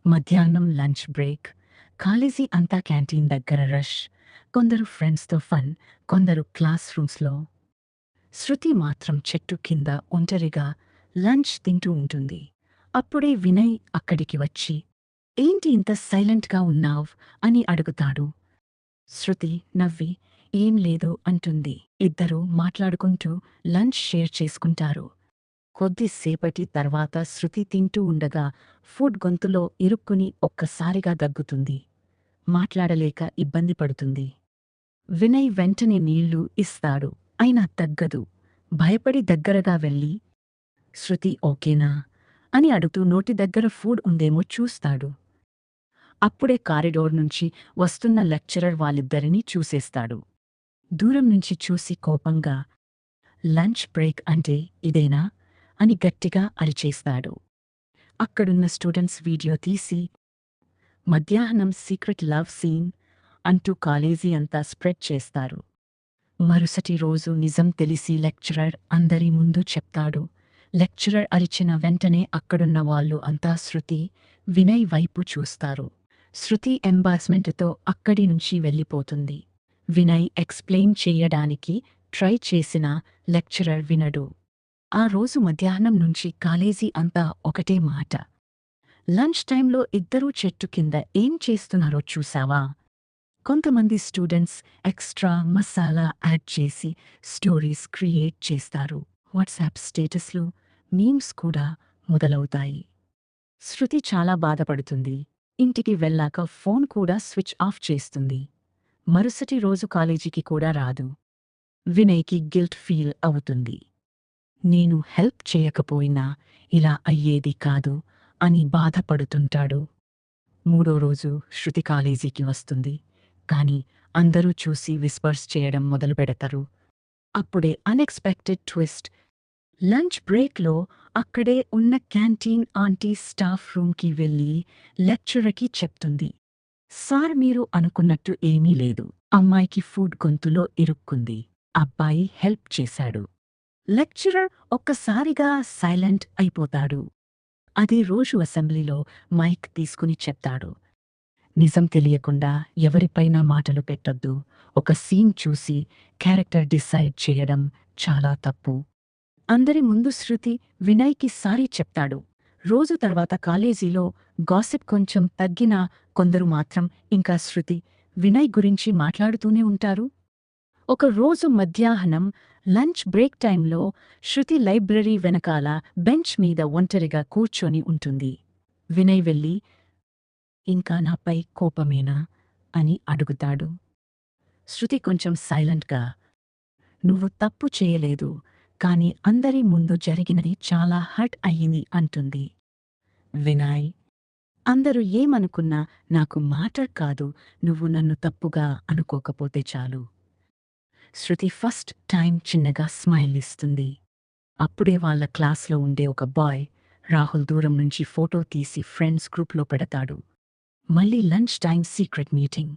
మధ్యాహ్నం lunch break. College అంతా canteen దగ్గర రష్. కొందరు ఫ్రెండ్స్‌తో ఫన్, కొందరు క్లాస్ రూమ్స్‌లో. శృతి మాత్రం చెట్టు కింద ఒంటరిగా లంచ్ తింటూ ఉంటుంది. అప్పుడే వినయ్ అక్కడికి వచ్చి, "ఏంటి ఇంత సైలెంట్‌గా ఉన్నావ్?" అని అడుగుతాడు. శృతి నవ్వి, "ఏం లేదు" అంటుంది. ఇద్దరూ మాట్లాడుకుంటూ లంచ్ షేర్ చేసుకుంటారు. కొద్దిసేపటి తర్వాత శృతి తింటూ ఉండగా ఫుడ్ గొంతులో ఇరుక్కుని ఒక్కసారిగా దగ్గుతుంది. మాట్లాడలేక ఇబ్బంది పడుతుంది. వినయ్ వెంటనే నీళ్లు ఇస్తాడు. అయినా తగ్గదు. భయపడి దగ్గరగా వెళ్ళి, "శృతి ఓకేనా?" అని అడుగుతూ నోటి దగ్గర ఫుడ్ ఉందేమో చూస్తాడు. అప్పుడే కారిడోర్ నుంచి వస్తున్న లెక్చరర్ వాళ్ళిద్దరినీ చూసేస్తాడు. దూరం నుంచి చూసి కోపంగా, "లంచ్ బ్రేక్ అంటే ఇదేనా?" అని గట్టిగా అరిచేస్తాడు. అక్కడున్న స్టూడెంట్స్ వీడియో తీసి, "మధ్యాహ్నం సీక్రెట్ లవ్ సీన్" అంటూ కాలేజీ అంతా స్ప్రెడ్ చేస్తారు. మరుసటి రోజు నిజం తెలిసి లెక్చరర్ అందరి ముందు చెప్తాడు. లెక్చరర్ అరిచిన వెంటనే అక్కడున్న వాళ్ళు అంతా శృతి, వినయ్ వైపు చూస్తారు. శృతి ఎంబార్స్మెంట్‌తో అక్కడి నుంచి వెళ్ళిపోతుంది. వినయ్ ఎక్స్‌ప్లెయిన్ చేయడానికి ట్రై చేసినా లెక్చరర్ వినడు. ఆ రోజు మధ్యాహ్నం నుంచి కాలేజీ అంతా ఒకటే మాట. లంచ్ టైంలో ఇద్దరూ చెట్టు కింద ఏం చేస్తున్నారో చూసావా? కొంతమంది స్టూడెంట్స్ ఎక్స్ట్రా మసాలా యాడ్ చేసి స్టోరీస్ క్రియేట్ చేస్తారు. వాట్సాప్ స్టేటస్లు, మీమ్స్ కూడా మొదలవుతాయి. శృతి చాలా బాధపడుతుంది. ఇంటికి వెళ్ళాక ఫోన్ కూడా స్విచ్ ఆఫ్ చేస్తుంది. మరుసటి రోజు కాలేజీకి కూడా రాదు. వినయ్‌కి గిల్ట్ ఫీల్ అవుతుంది. "నేను హెల్ప్ చేయకపోయినా ఇలా అయ్యేది కాదు" అని బాధపడుతుంటాడు. మూడో రోజు శృతి కాలేజీకి వస్తుంది. కానీ అందరూ చూసి విస్పర్స్ చేయడం మొదలుపెడతారు. అప్పుడే అన్‌ఎక్స్‌పెక్టెడ్ ట్విస్ట్. లంచ్ బ్రేక్‌లో అక్కడే ఉన్న క్యాంటీన్ ఆంటీ స్టాఫ్ రూమ్‌కి వెళ్ళి లెక్చరర్‌కి చెప్తుంది, "సార్ మీరు అనుకున్నట్టు ఏమీ లేదు. అమ్మాయికి ఫుడ్ గొంతులో ఇరుక్కుంది. అబ్బాయి హెల్ప్ చేశాడు." లెక్చరర్ ఒక్కసారిగా సైలెంట్ అయిపోతాడు. అదే రోజు అసెంబ్లీలో మైక్ తీసుకుని చెప్తాడు, "నిజం తెలియకుండా ఎవరిపైనా మాటలు పెట్టొద్దు. ఒక సీన్ చూసి క్యారెక్టర్ డిసైడ్ చేయడం చాలా తప్పు." అందరి ముందు శృతి వినయ్‌కి సారీ చెప్తాడు. రోజు తర్వాత కాలేజీలో గాసిప్ కొంచెం తగ్గినా కొందరు మాత్రం ఇంకా శృతి, వినయ్ గురించి మాట్లాడుతూనే ఉంటారు. ఒక రోజు మధ్యాహ్నం లంచ్ బ్రేక్ టైంలో శృతి లైబ్రరీ వెనకాల బెంచ్ మీద ఒంటరిగా కూర్చొని ఉంటుంది. వినయ్ వెళ్ళి, "ఇంకా నాపై కోపమేనా?" అని అడుగుతాడు. శృతి కొంచెం సైలెంట్‌గా, "నువ్వు తప్పు చేయలేదు. కానీ అందరి ముందు జరిగినది చాలా హర్ట్ అయ్యింది" అంటుంది. వినయ్, "అందరూ ఏమనుకున్నా నాకు మ్యాటర్ కాదు. నువ్వు నన్ను తప్పుగా అనుకోకపోతే చాలు." శృతి ఫస్ట్ టైం చిన్నగా స్మైల్ ఇస్తుంది. అప్పుడే వాళ్ళ క్లాస్‌లో ఉండే ఒక బాయ్ రాహుల్ దూరం నుంచి ఫోటో తీసి ఫ్రెండ్స్ గ్రూప్‌లో పెడతాడు. మళ్ళీ లంచ్ టైమ్ సీక్రెట్ మీటింగ్.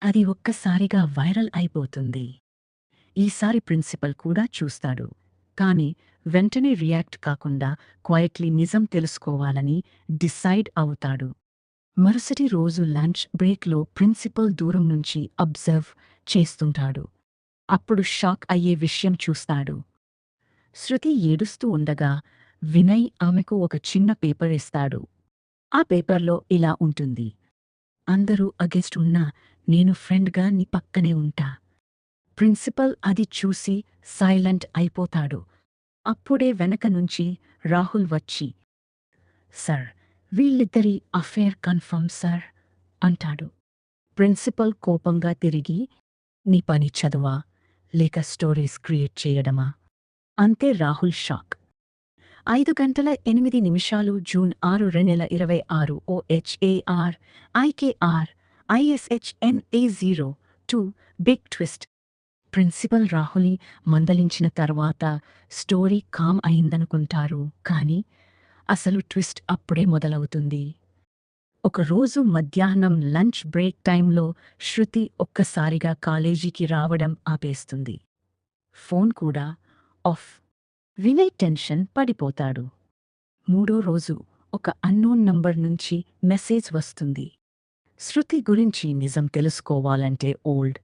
అది ఒక్కసారిగా వైరల్ అయిపోతుంది. ఈసారి ప్రిన్సిపల్ కూడా చూస్తాడు. కానీ వెంటనే రియాక్ట్ కాకుండా క్వైట్‌లీ నిజం తెలుసుకోవాలని డిసైడ్ అవుతాడు. మరుసటి రోజు లంచ్ బ్రేక్‌లో ప్రిన్సిపల్ దూరం నుంచి అబ్జర్వ్ చేస్తుంటాడు. అప్పుడు షాక్ అయ్యే విషయం చూస్తాడు. శృతి ఏడుస్తూ ఉండగా వినయ్ ఆమెకు ఒక చిన్న పేపర్ ఇస్తాడు. ఆ పేపర్‌లో ఇలా ఉంటుంది, "అందరూ అగెస్ట్ ఉన్నా నేను ఫ్రెండ్‌గా నీ పక్కనే ఉంటా." ప్రిన్సిపల్ అది చూసి సైలెంట్ అయిపోతాడు. అప్పుడే వెనక నుంచి రాహుల్ వచ్చి, "సార్, వీళ్ళిద్దరి అఫైర్ కన్ఫర్మ్ సార్" అంటాడు. ప్రిన్సిపల్ కోపంగా తిరిగి, "నీ పని చదువా? లేక స్టోరీస్ క్రియేట్ చేయడమా?" అంతే Rahul shock. 5:08 June 6, 2026 OHAR IKR ISHNA02 big twist. Principal రాహుల్‌ని మందలించిన తర్వాత స్టోరీ కామ్ అయిందనుకుంటారు. కానీ అసలు ట్విస్ట్ అప్పుడే మొదలవుతుంది. ఒకరోజు మధ్యాహ్నం లంచ్ బ్రేక్ టైంలో శృతి ఒక్కసారిగా కాలేజీకి రావడం ఆపేస్తుంది. ఫోన్ కూడా ఆఫ్. వినయ్ టెన్షన్ పడిపోతాడు. మూడో రోజు ఒక అన్నోన్ నంబర్ నుంచి మెసేజ్ వస్తుంది. శృతి గురించి నిజం తెలుసుకోవాలంటే ఓల్డ్